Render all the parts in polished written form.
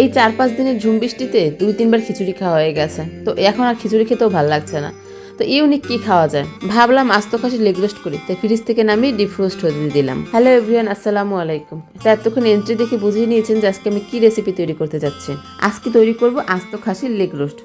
এই 4-5 দিনের ঝুম বৃষ্টিতে 2-3 বার খিচুড়ি খাওয়া হয়ে গেছে, তো এখন আর খিচুড়ি খেতেও ভালো লাগছে না। তো ইউনিক কি খাওয়া যায়, ভাবলাম আস্ত খাসি লেগ রোস্ট করি, তাই ফ্রিজ থেকে নামিয়ে ডিপ রোস্ট হতে দিলাম। হ্যালো এভরিওয়ান, আসসালামু আলাইকুম। তো এতক্ষণ এন্ট্রি দেখে বুঝিয়ে নিয়েছেন যে আজকে আমি কি রেসিপি তৈরি করতে যাচ্ছি। আজকে তৈরি করব আস্ত খাসির লেগ রোস্ট।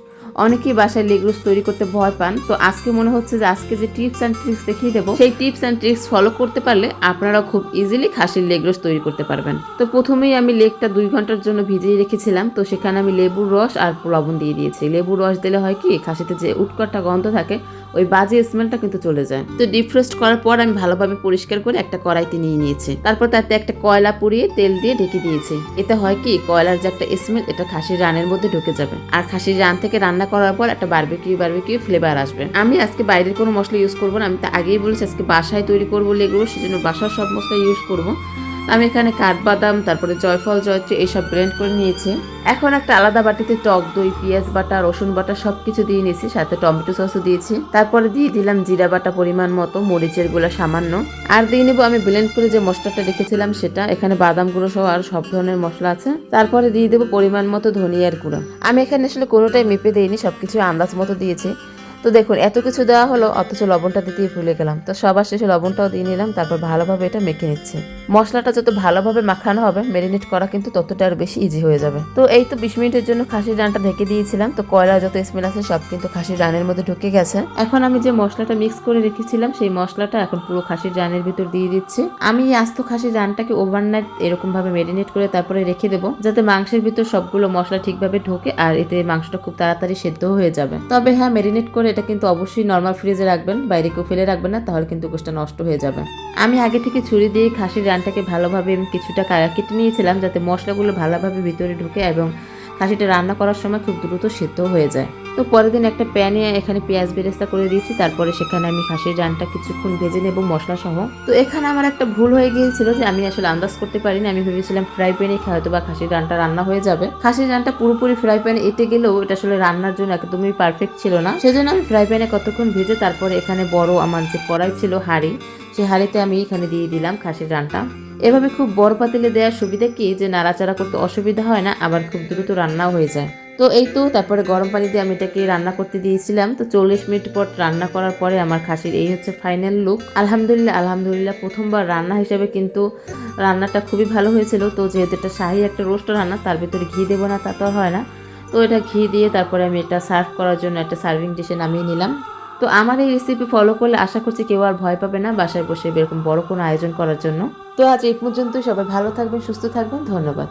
অনেকেই বাসায় লেগ রোস্ট তৈরি করতে ভয় পান, তো আজকে মনে হচ্ছে যে আজকে যে টিপস অ্যান্ড ট্রিক্স দেখিয়ে দেবো, সেই টিপস অ্যান্ড ট্রিক্স ফলো করতে পারলে আপনারা খুব ইজিলি খাসির লেগ রোস্ট তৈরি করতে পারবেন। তো প্রথমেই আমি লেগটা 2 ঘন্টার জন্য ভিজিয়ে রেখেছিলাম। তো সেখানে আমি লেবুর রস আর লবণ দিয়ে দিয়েছি। লেবুর রস দিলে হয় কি, খাসিতে যে উটকট্টা গন্ধ থাকে ওই বাজে স্মেলটা কিন্তু চলে যায়। তো ডিপ রোস্ট করার পর আমি ভালোভাবে পরিষ্কার করে একটা কড়াইতে নিয়ে নিয়েছি। তারপর তাতে একটা কয়লা পুড়িয়ে তেল দিয়ে ঢেকে দিয়েছি। এতে হয় কি, কয়লার যে একটা স্মেল এটা খাসির রানের মধ্যে ঢুকে যাবে, আর খাসির রান থেকে রান্না করার পর একটা বারবিকিউ ফ্লেভার আসবে। আমি আজকে বাইরের কোনো মশলা ইউজ করবো না, আমি তো আগেই বলেছি আজকে বাসায় তৈরি করবো লেগ রোস্ট, সেজন্য বাসার সব মশলা ইউজ করবো। আমি এখানে কাঠবাদাম, তারপরে জয়ফল, জয়ত্রী এইসব ব্লেন্ড করে নিয়েছি। এখন একটা আলাদা বাটিতে টক দই, পেঁয়াজ বাটা, রসুন বাটা সবকিছু দিয়ে নিয়েছি, সাথে টমেটো সসও দিয়েছি। তারপরে দিয়ে দিলাম জিরা বাটা পরিমাণ মতো, মরিচের গুঁড়া সামান্য, আর দিয়ে নেবো আমি ব্লেন্ড করে যে মশলাটা রেখেছিলাম সেটা। এখানে বাদাম গুঁড়ো সহ আর সব ধরনের মশলা আছে। তারপরে দিয়ে দেবো পরিমাণ মতো ধনিয়ার গুঁড়ো। আমি এখানে আসলে কোনোটাই মেপে দিইনি, সবকিছু আন্দাজ মতো দিয়েছি। তো দেখুন এত কিছু দেওয়া হলো, অথচ লবণটা দিতেই ভুলে গেলাম। তো সবার শেষে লবণটাও দিয়ে নিলাম, তারপর ভালোভাবে এটা মেখে নিচ্ছি। মশলাটা যত ভালোভাবে মাখানো হবে, ম্যারিনেট করা কিন্তু ততটা আর বেশি ইজি হয়ে যাবে। তো এই তো 20 মিনিটের জন্য খাসির রানটা ঢেকে দিয়েছিলাম। তো কয়লার যত স্মেল আছে সব কিন্তু খাসির রানের মধ্যে ঢুকে গেছে। এখন আমি যে মশলাটা মিক্স করে রেখেছিলাম সেই মশলাটা এখন পুরো খাসির রানের ভিতর দিয়ে দিচ্ছি। আমি আস্ত খাসির রানটাকে ওভারনাইট এরকম ভাবে ম্যারিনেট করে তারপরে রেখে দেবো, যাতে মাংসের ভিতর সবগুলো মশলা ঠিকভাবে ঢোকে, আর এতে মাংসটা খুব তাড়াতাড়ি সেদ্ধ হয়ে যাবে। তবে হ্যাঁ, ম্যারিনেট করে এটা কিন্তু অবশ্যই নর্মাল ফ্রিজে রাখবেন, বাইরে কেউ ফেলে রাখবেন না, তাহলে কিন্তু গোশটা নষ্ট হয়ে যাবে। আমি আগে থেকে ছুরি দিয়ে খাসির রানটাকে ভালোভাবে কিছুটা কেটে নিয়েছিলাম, যাতে মশলাগুলো ভালোভাবে ভিতরে ঢুকে এবং খাসিটা রান্না করার সময় খুব দ্রুত সেদ্ধ হয়ে যায়। তো পরের দিন একটা প্যানে এখানে পেঁয়াজ বেরেস্তা করে দিয়েছি, তারপরে সেখানে আমি খাসির রানটা কিছুক্ষণ ভেজে নেব মশলা সহ। তো এখানে আমার একটা ভুল হয়ে গিয়েছিল যে আমি আসলে আন্দাজ করতে পারিনি, আমি ভেবেছিলাম ফ্রাই প্যানে হয়তো বা খাসির রানটা রান্না হয়ে যাবে। খাসির রানটা পুরোপুরি ফ্রাই প্যানে এঁটে গেলেও এটা আসলে রান্নার জন্য একদমই পারফেক্ট ছিল না, সেজন্য আমি ফ্রাই প্যানে কতক্ষণ ভেজে তারপরে এখানে বড় আমার যে কড়াই ছিল হাঁড়ি, সেই হাঁড়িতে আমি এখানে দিয়ে দিলাম খাসির রানটা। এভাবে খুব বড় পাতিলে দেওয়ার সুবিধা কি, যে নাড়াচাড়া করতে অসুবিধা হয় না, আবার খুব দ্রুত রান্নাও হয়ে যায়। তো এই তো তারপরে গরম পানি দিয়ে আমি এটাকে রান্না করতে দিয়েছিলাম। তো 40 মিনিট পর রান্না করার পরে আমার খাসির এই হচ্ছে ফাইনাল লুক। আলহামদুলিল্লাহ প্রথমবার রান্না হিসেবে কিন্তু রান্নাটা খুবই ভালো হয়েছিল। তো যেহেতু এটা শাহী একটা রোস্ট রান্না, তার ভিতরে ঘি দেবো না তা তো হয় না। তো এটা ঘি দিয়ে তারপরে আমি এটা সার্ভ করার জন্য একটা সার্ভিং ডিশে নামিয়ে নিলাম। তো আমার এই রেসিপি ফলো করলে আশা করছি কেউ আর ভয় পাবে না বাসায় বসে এরকম বড় কোনো আয়োজন করার জন্য। তো আজ এই পর্যন্তই, সবাই ভালো থাকবেন, সুস্থ থাকবেন, ধন্যবাদ।